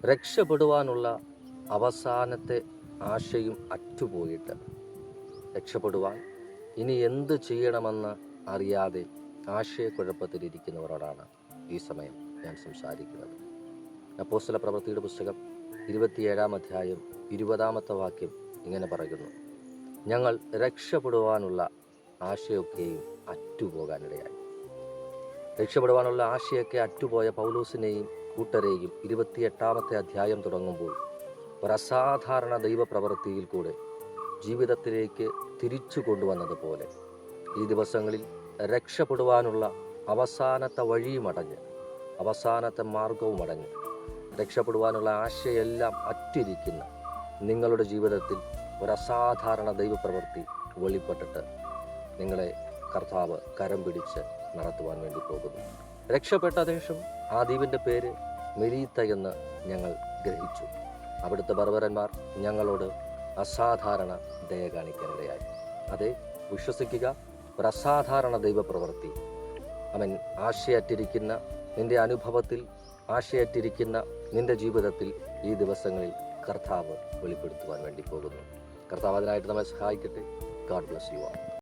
രക്ഷപ്പെടുവാനുള്ള അവസാനത്തെ ആശയും അറ്റുപോയിട്ട് രക്ഷപ്പെടുവാൻ ഇനി എന്ത് ചെയ്യണമെന്ന് അറിയാതെ ആശയക്കുഴപ്പത്തിലിരിക്കുന്നവരോടാണ് ഈ സമയം ഞാൻ സംസാരിക്കുന്നത്. അപ്പോസ്തല പ്രവൃത്തിയുടെ പുസ്തകം 27-ാം അധ്യായം 20-ാമത്തെ വാക്യം ഇങ്ങനെ പറയുന്നു: ഞങ്ങൾ രക്ഷപ്പെടുവാനുള്ള ആശയൊക്കെയും അറ്റുപോകാനിടയായി. രക്ഷപ്പെടുവാനുള്ള ആശയൊക്കെ അറ്റുപോയ പൗലോസിനെയും കൂട്ടരെയും 28-ാമത്തെ അധ്യായം തുടങ്ങുമ്പോൾ ഒരസാധാരണ ദൈവപ്രവൃത്തിയിൽ കൂടെ ജീവിതത്തിലേക്ക് തിരിച്ചു കൊണ്ടുവന്നതുപോലെ ഈ ദിവസങ്ങളിൽ രക്ഷപ്പെടുവാനുള്ള അവസാനത്തെ വഴിയുമടഞ്ഞ്, അവസാനത്തെ മാർഗവുമടഞ്ഞ്, രക്ഷപ്പെടുവാനുള്ള ആശയെല്ലാം അറ്റിരിക്കുന്ന നിങ്ങളുടെ ജീവിതത്തിൽ ഒരസാധാരണ ദൈവപ്രവൃത്തി വെളിപ്പെട്ടിട്ട് നിങ്ങളെ കർത്താവ് കരം പിടിച്ച് നടത്തുവാൻ വേണ്ടി പോകുന്നു. രക്ഷപ്പെട്ട ശേഷം ആ ദ്വീപിൻ്റെ പേര് മെരീത്ത എന്ന് ഞങ്ങൾ ഗ്രഹിച്ചു. അവിടുത്തെ ബർബരന്മാർ ഞങ്ങളോട് അസാധാരണ ദയ കാണിക്കാനിടയായി. അതെ, വിശ്വസിക്കുക, ഒരു അസാധാരണ ദൈവപ്രവൃത്തി. അവൻ ആശയറ്റിരിക്കുന്ന നിന്റെ അനുഭവത്തിൽ, ആശയറ്റിരിക്കുന്ന നിന്റെ ജീവിതത്തിൽ ഈ ദിവസങ്ങളിൽ കർത്താവ് വെളിപ്പെടുത്തുവാൻ വേണ്ടി പോകുന്നു. കർത്താവ് അതിനായിട്ട് നമ്മെ സഹായിക്കട്ടെ. God bless you all.